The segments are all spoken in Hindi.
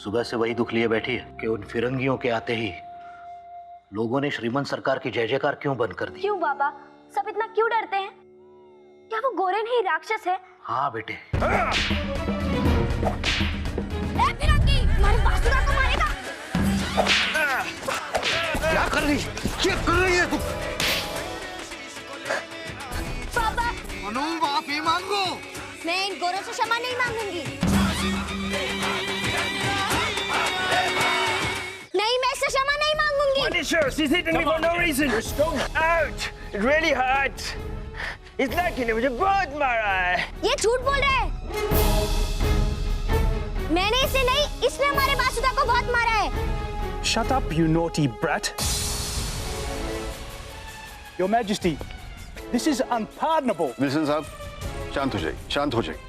सुबह से वही दुख लिए बैठी है कि उन फिरंगियों के आते ही लोगों ने श्रीमंत सरकार की जय जयकार क्यों बंद कर दी? क्यों बाबा, सब इतना क्यों डरते हैं? क्या वो गोरे नहीं राक्षस है? हाँ बेटे। फिरंगी, हमारे बासुरा को मारेगा। क्या कर रही है तू? बाबा, मनु माफी मांगो। मैं इन गोरों से क्षमा नहीं मांगूंगी। नहीं, मैं इससे क्षमा नहीं मांगूंगी। Punisher, she's hitting me for no reason. Ouch! It really hurts. इस लड़की ने मुझे बहुत मारा है। ये झूठ बोल रहे हैं। मैंने इसे नहीं, इसने हमारे बासुदा को बहुत मारा है। Shut up, you naughty brat. Your Majesty, this is unpardonable. Wilson साहब, शांत हो जाइए, शांत हो जाइए।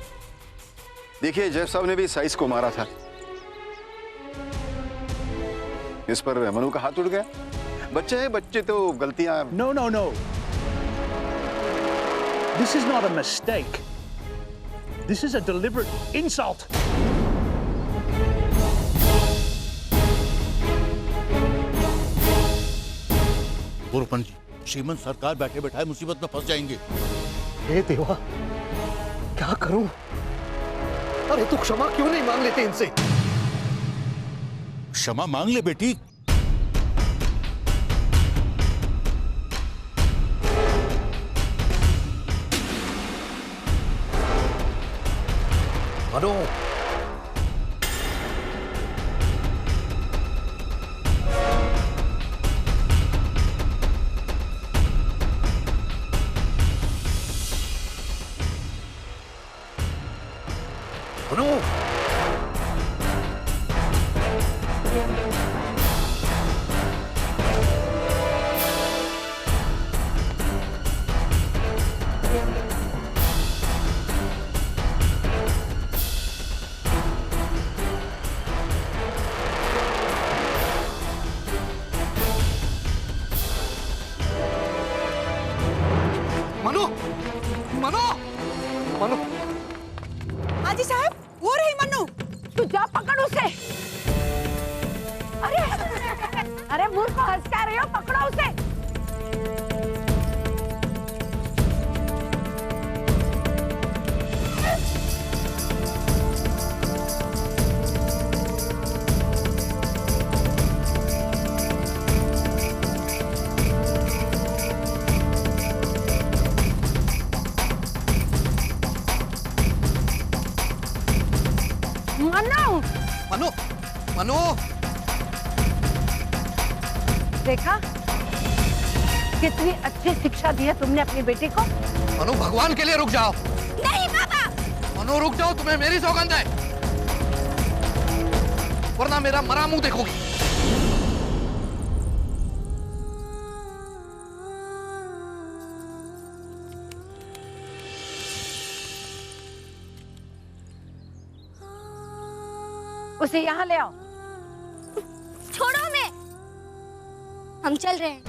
देखिए, जेफ साहब ने भी साइस को मारा था। इस पर मनु का हाथ उड़ गया। बच्चे हैं, बच्चे तो गलतियां। No, no, no. This is not a mistake. This is a deliberate insult. गोरपन जी, श्रीमंत सरकार बैठे बैठाए मुसीबत में फंस जाएंगे। हे देवा, क्या करूं? अरे तू क्षमा क्यों नहीं मांग लेते इनसे? क्षमा मांग ले बेटी। मनु, मनु, मनु, मनु, मनु। हाजी साहब, वो रही मन्नू। तू जा पकड़ उसे। अरे अरे मूर्ख, हंस क्या रहे हो? पकड़ो उसे। मन्नू, मनु, मनु। देखा कितनी अच्छी शिक्षा दी है तुमने अपनी बेटी को। मनु, भगवान के लिए रुक जाओ। नहीं बाबा। मनु रुक जाओ, तुम्हें मेरी सौगंध है, वरना मेरा मरा मुंह देखोगी। उसे यहाँ ले आओ। छोड़ो, मैं। हम चल रहे हैं।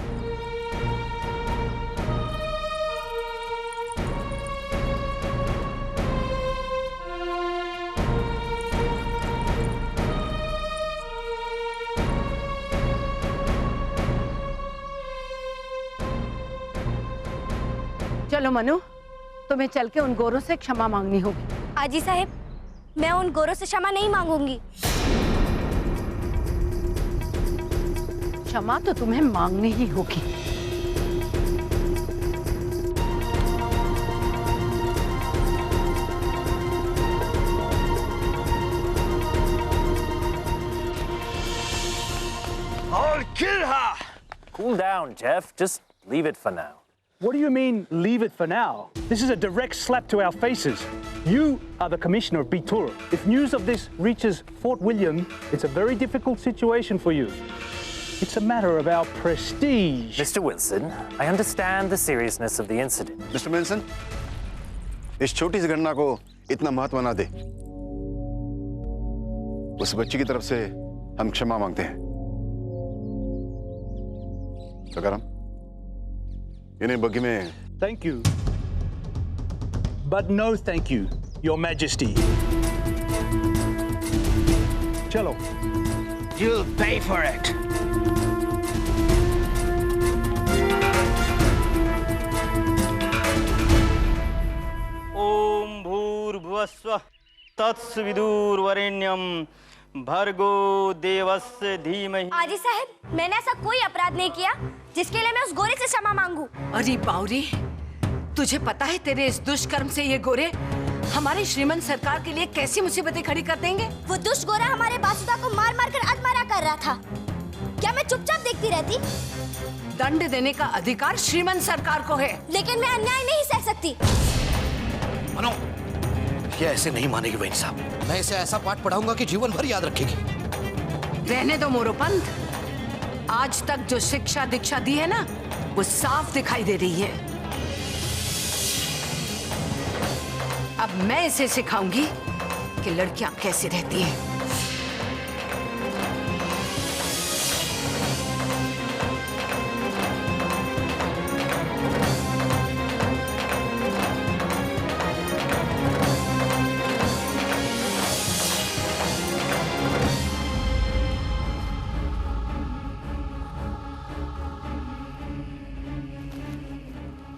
चलो मनु, तुम्हें चल के उन गोरों से क्षमा मांगनी होगी। आजी साहब, मैं उन गोरों से क्षमा नहीं मांगूंगी। क्षमा तो तुम्हें मांगनी ही होगी। I'll kill her. Cool down, Jeff. Just leave it for now. What do you mean, leave it for now? This is a direct slap to our faces. You are the Commissioner of Bitur. If news of this reaches Fort William, it's a very difficult situation for you. It's a matter of our prestige. Mr. Wilson, I understand the seriousness of the incident. Mister Wilson, इस छोटी सी घटना को इतना महत्व ना दे। उस बच्ची की तरफ से हम क्षमा मांगते हैं। सकाराम, इन्हें बग्गी में। Thank you. But no thank you, Your Majesty. चलो। You'll pay for it. ओम भूर्भुवस्व तत्सविदुर्वरेण्यम भर्गो देवस्य धीमहि। आजी साहब, मैंने ऐसा कोई अपराध नहीं किया जिसके लिए मैं उस गोरे से क्षमा मांगू। अरे बावरी, तुझे पता है तेरे इस दुष्कर्म से ये गोरे हमारी श्रीमंत सरकार के लिए कैसी मुसीबतें खड़ी कर देंगे? वो दुष्ट गोरा हमारे बासुदा को मार मार कर अधमरा कर रहा था। क्या मैं चुपचाप देखती रहती? दंड देने का अधिकार श्रीमंत सरकार को है, लेकिन मैं अन्याय नहीं सह सकती। मनो, ये ऐसे नहीं मानेगी वहीद साहब। मैं इसे ऐसा पाठ पढ़ाऊंगा कि जीवन भर याद रखेगी। रहने दो मोरोपंत, आज तक जो शिक्षा दीक्षा दी है ना, वो साफ दिखाई दे रही है। अब मैं इसे सिखाऊंगी कि लड़कियां कैसे रहती हैं।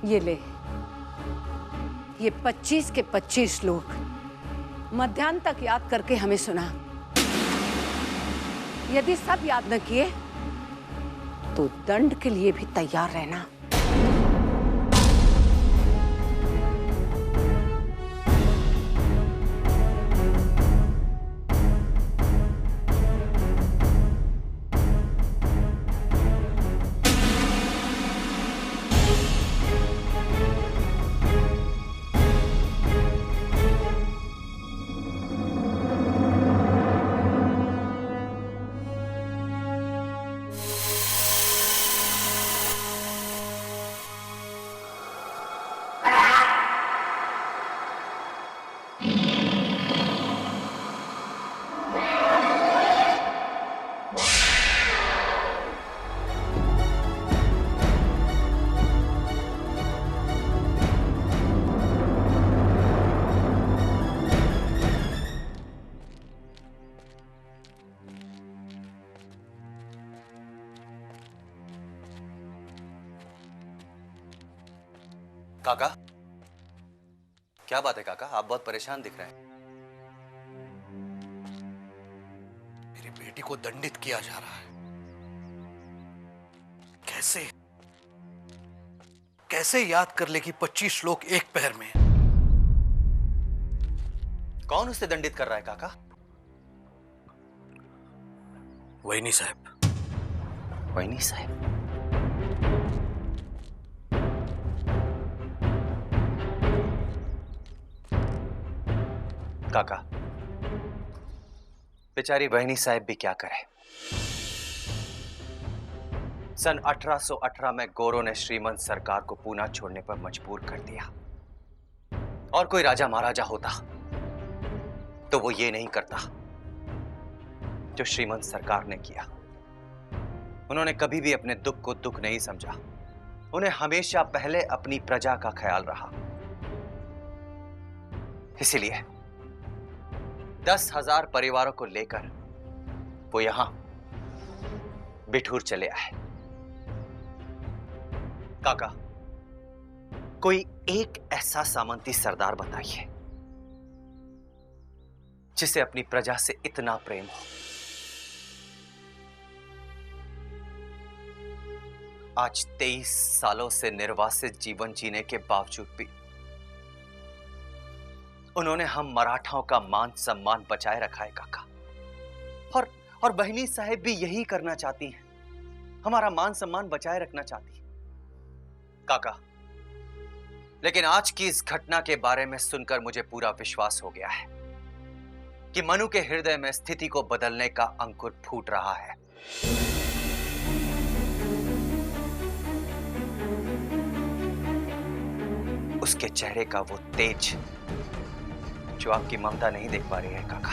ये ले, ये 25 के 25 लोग मध्याह्न तक याद करके हमें सुना। यदि सब याद न किए तो दंड के लिए भी तैयार रहना। काका, क्या बात है काका? आप बहुत परेशान दिख रहे हैं। मेरी बेटी को दंडित किया जा रहा है। कैसे कैसे याद कर लेगी 25 लोग एक पैर में? कौन उसे दंडित कर रहा है काका? वहीनी साहब। वहीनी साहब? काका, बेचारी बहनी साहब भी क्या करे। सन 1818 में गोरों ने श्रीमंत सरकार को पूना छोड़ने पर मजबूर कर दिया। और कोई राजा महाराजा होता तो वो ये नहीं करता जो श्रीमंत सरकार ने किया। उन्होंने कभी भी अपने दुख को दुख नहीं समझा। उन्हें हमेशा पहले अपनी प्रजा का ख्याल रहा। इसीलिए 10,000 परिवारों को लेकर वो यहां बिठूर चले आए। काका, कोई एक ऐसा सामंती सरदार बताइए जिसे अपनी प्रजा से इतना प्रेम हो। आज 23 सालों से निर्वासित जीवन जीने के बावजूद भी उन्होंने हम मराठाओं का मान सम्मान बचाए रखा है काका। और बहनी साहब भी यही करना चाहती हैं, हमारा मान सम्मान बचाए रखना चाहती है काका। लेकिन आज की इस घटना के बारे में सुनकर मुझे पूरा विश्वास हो गया है कि मनु के हृदय में स्थिति को बदलने का अंकुर फूट रहा है। उसके चेहरे का वो तेज जो आपकी ममता नहीं देख पा रही है काका,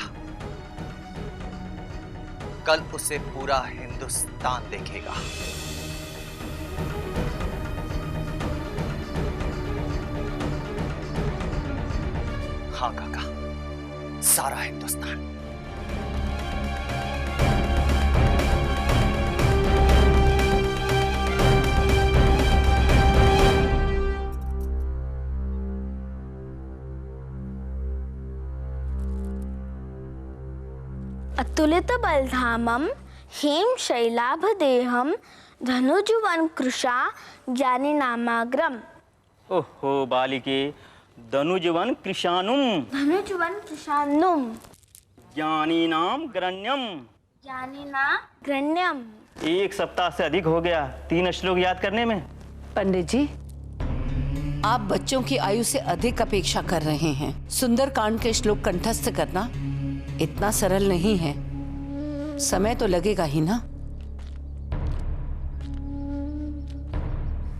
कल उसे पूरा हिंदुस्तान देखेगा। हाँ काका, सारा हिंदुस्तान। तुलित बलधामम हेम शैलाभ देहम धनुजुवन कृषा ज्ञानी नामाग्रम। ओहो बालिके, धनुजवन कृशानुम धनुजुवन कृशानुम ज्ञानीनाम ग्रण्यम। ज्ञानीना ग्रण्यम। 1 सप्ताह से अधिक हो गया 3 श्लोक याद करने में। पंडित जी, आप बच्चों की आयु से अधिक अपेक्षा कर रहे हैं। सुंदरकांड के श्लोक कंठस्थ करना इतना सरल नहीं है, समय तो लगेगा ही ना।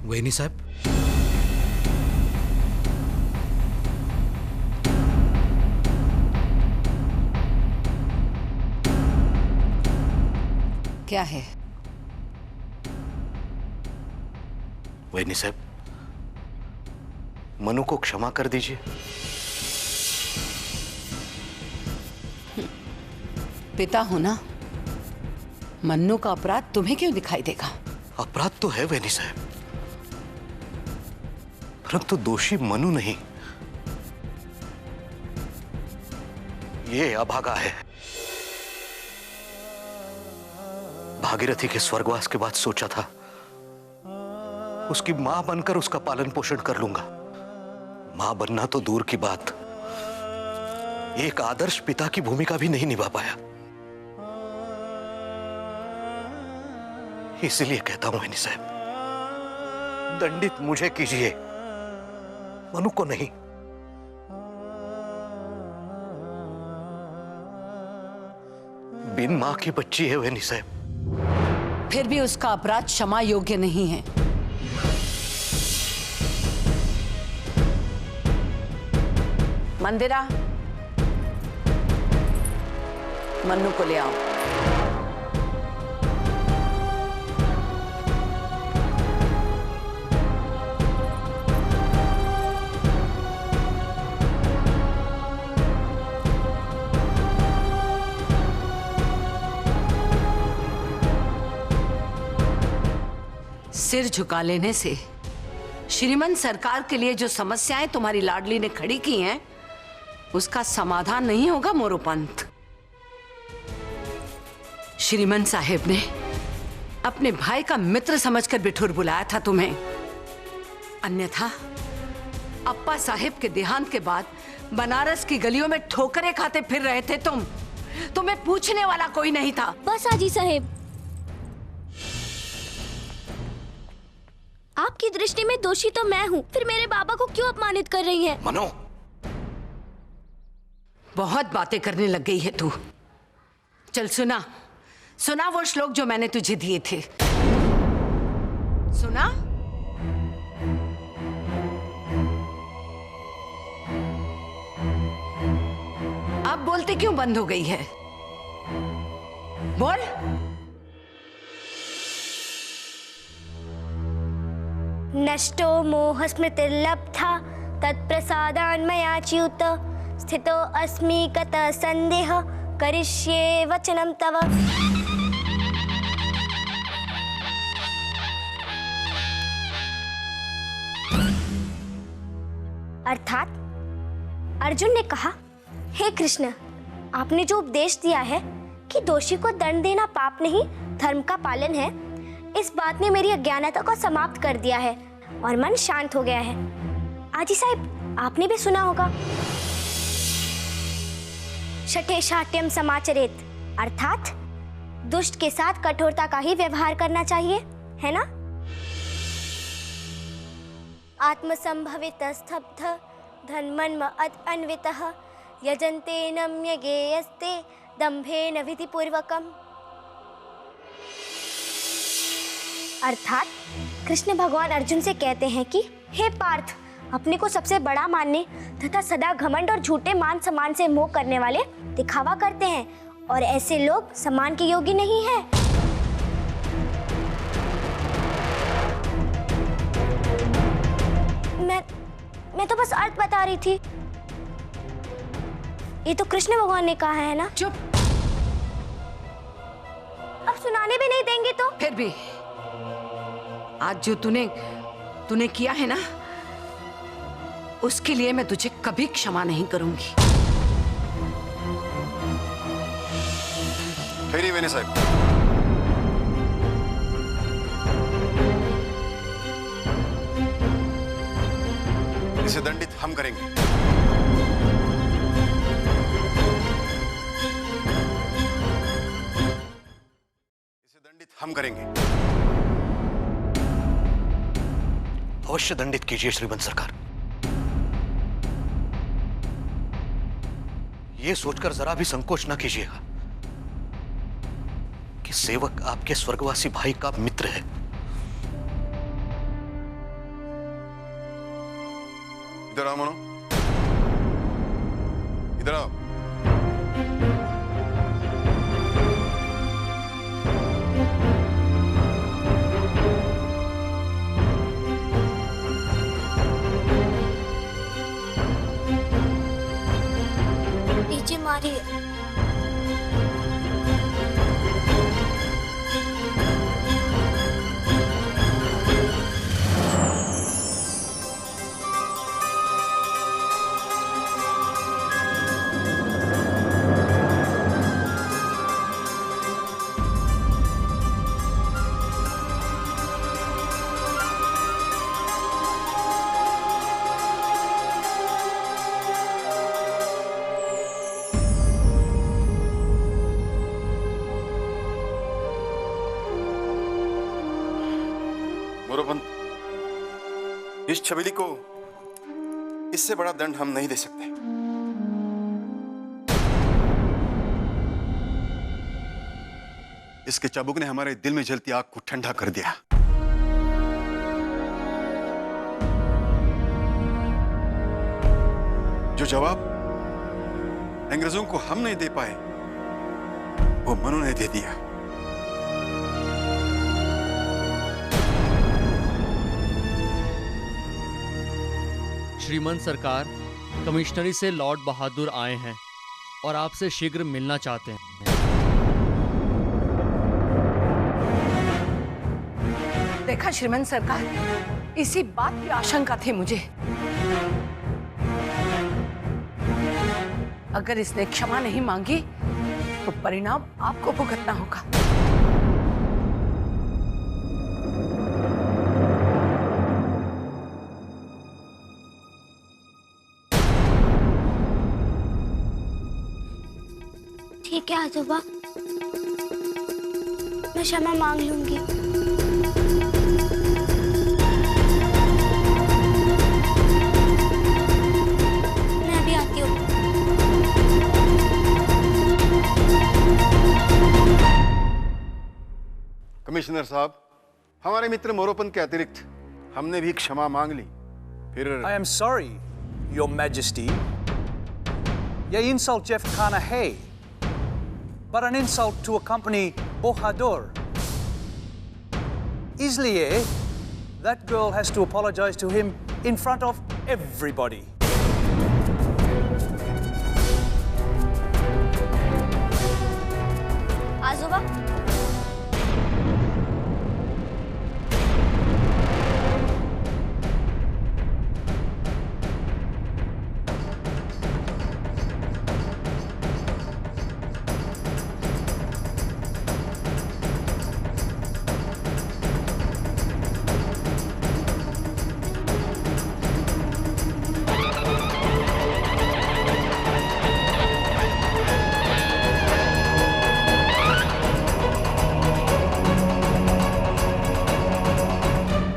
वही नहीं साहब, क्या है? वही साहब, मनु को क्षमा कर दीजिए। पिता हो ना, मन्नू का अपराध तुम्हें क्यों दिखाई देगा? अपराध तो है वैनी साहब, परंतु दोषी मनु नहीं, ये अभागा है। भागीरथी के स्वर्गवास के बाद सोचा था उसकी मां बनकर उसका पालन पोषण कर लूंगा। मां बनना तो दूर की बात, एक आदर्श पिता की भूमिका भी नहीं निभा पाया। इसलिए कहता हूं वैनी साहब, दंडित मुझे कीजिए, मनु को नहीं। बिन मां की बच्ची है वैनी साहब। फिर भी उसका अपराध क्षमा योग्य नहीं है। मंदिरा, मन्नू को ले आओ। सिर झुका लेने से श्रीमंत सरकार के लिए जो समस्याएं तुम्हारी लाडली ने खड़ी की हैं, उसका समाधान नहीं होगा मोरोपंत। श्रीमंत साहेब ने अपने भाई का मित्र समझकर बिठुर बुलाया था तुम्हें, अन्यथा अप्पा साहेब के देहांत के बाद बनारस की गलियों में ठोकरें खाते फिर रहे थे तुम। तुम्हें पूछने वाला कोई नहीं था। बस आजी साहेब, आपकी दृष्टि में दोषी तो मैं हूँ, फिर मेरे बाबा को क्यों अपमानित कर रही हैं? मनो, बहुत बातें करने लग गई है तू। चल सुना, सुना वो श्लोक जो मैंने तुझे दिए थे। सुना? अब बोलते क्यों बंद हो गई है? बोल। नष्टो मोह स्मृतिर्लब्धा तत्प्रसादान्मया च्युत स्थितो अस्मि कतः संदेह करिष्ये वचनं तव। अर्थात अर्जुन ने कहा, हे कृष्ण, आपने जो उपदेश दिया है कि दोषी को दंड देना पाप नहीं धर्म का पालन है, इस बात ने मेरी अज्ञानता को समाप्त कर दिया है और मन शांत हो गया है। आजी साहब, आपने भी सुना होगा, शठे शाट्यम समाचरेत, अर्थात दुष्ट के साथ कठोरता का ही व्यवहार करना चाहिए, है ना? आत्मसंभवित स्तब्ध धन्मन्म अन्वितः यजन्ते नम्यगेयस्ते दंभेन विधिपूर्वकम्। अर्थात कृष्ण भगवान अर्जुन से कहते हैं कि हे पार्थ, अपने को सबसे बड़ा मानने तथा सदा घमंड और झूठे मान सम्मान से मोह करने वाले दिखावा करते हैं और ऐसे लोग सम्मान के योग्य नहीं हैं। मैं तो बस अर्थ बता रही थी। ये तो कृष्ण भगवान ने कहा है ना। चुप। अब सुनाने भी नहीं देंगे तो? फिर भी आज जो तूने किया है ना, उसके लिए मैं तुझे कभी क्षमा नहीं करूंगी। फेरी वेने साहब। इसे दंडित हम करेंगे। इसे दंडित हम करेंगे। अवश्य दंडित कीजिए श्रीमंत सरकार। यह सोचकर जरा भी संकोच न कीजिएगा कि सेवक आपके स्वर्गवासी भाई का मित्र है। इधर आओ मनो, इधर आओ। नीचे मारिए। मोरोपंत, इस छबीली को इससे बड़ा दंड हम नहीं दे सकते। इसके चाबुक ने हमारे दिल में जलती आग को ठंडा कर दिया। जो जवाब अंग्रेजों को हम नहीं दे पाए, वो मनु ने दे दिया। श्रीमंत सरकार, कमिश्नरी से लॉर्ड बहादुर आए हैं और आपसे शीघ्र मिलना चाहते हैं। देखा श्रीमंत सरकार, इसी बात की आशंका थी मुझे। अगर इसने क्षमा नहीं मांगी तो परिणाम आपको भुगतना होगा। ठीक है आजोबा, मैं क्षमा मांग लूंगी। मैं अभी आती हूँ। कमिश्नर साहब, हमारे मित्र मोरोपंत के अतिरिक्त हमने भी क्षमा मांग ली। फिर I am sorry, Your Majesty. यह insult Jeff Khana है, but an insult to accompany Bahadur. इसलिए that girl has to apologize to him in front of everybody. आजोबा,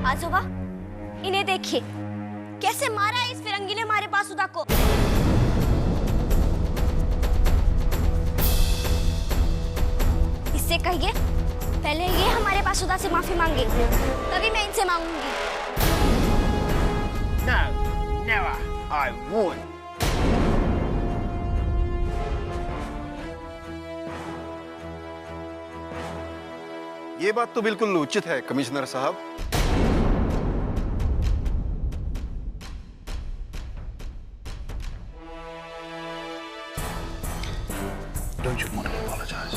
आजोबा, इन्हें देखिए कैसे मारा है इस फिरंगी ने हमारे बासुदा को। इससे कहिए पहले ये हमारे बासुदा से माफी मांगे, तभी मैं इनसे मांगूंगी। No, never. I won't. ये बात तो बिल्कुल उचित है कमिश्नर साहब। Don't you want to apologize?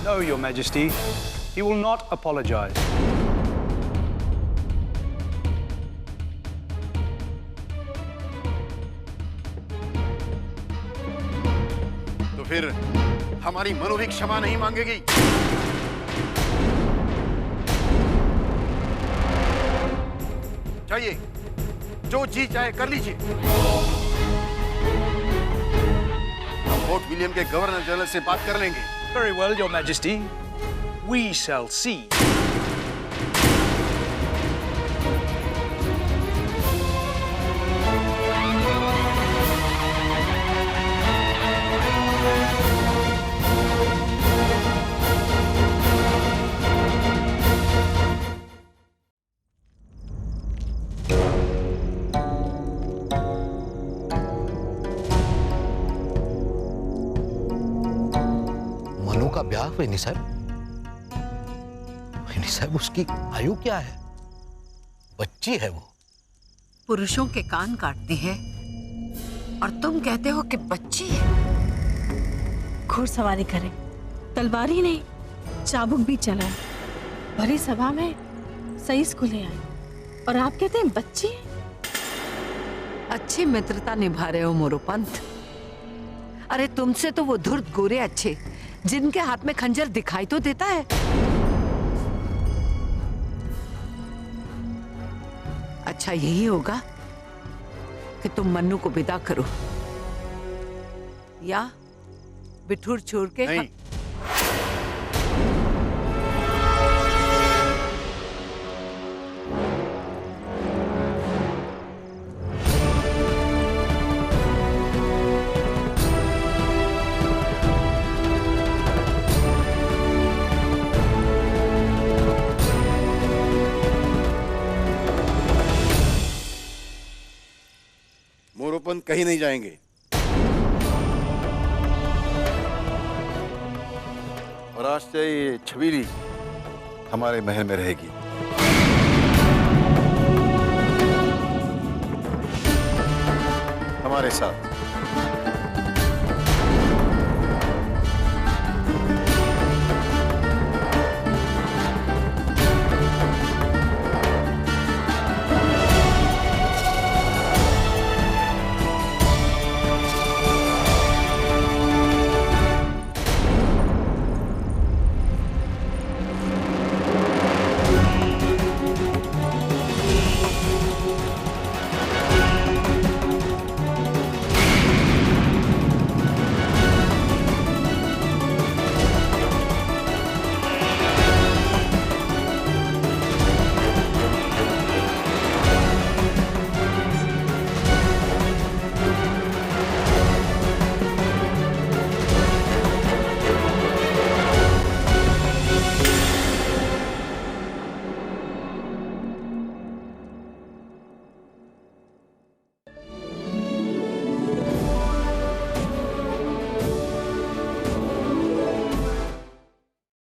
No, Your Majesty. He will not apologize. फिर हमारी मनु भी क्षमा नहीं मांगेगी। चाहिए जो जी चाहे कर लीजिए। हम फोर्ट विलियम के गवर्नर जनरल से बात कर लेंगे। Very well, Your Majesty. We shall see. Manu का ब्याह वेनी साहब? वेनी साहब, उसकी आयु क्या है? बच्ची है वो। पुरुषों के कान काटते हैं और तुम कहते हो कि बच्ची है। घुड़सवारी करें, तलवार ही नहीं चाबुक भी चलाए, भरी सभा में सही स्कूले आए और आप कहते हैं बच्ची है। अच्छी मित्रता निभा रहे हो मोरोपंत। अरे तुमसे तो वो धुर्त गोरे अच्छे, जिनके हाथ में खंजर दिखाई तो देता है। अच्छा यही होगा कि तुम मन्नू को विदा करो या बिठूर छोड़ के नहीं। मोरोपंत कहीं नहीं जाएंगे और आज से ये छबीली हमारे महल में रहेगी। हमारे साथ।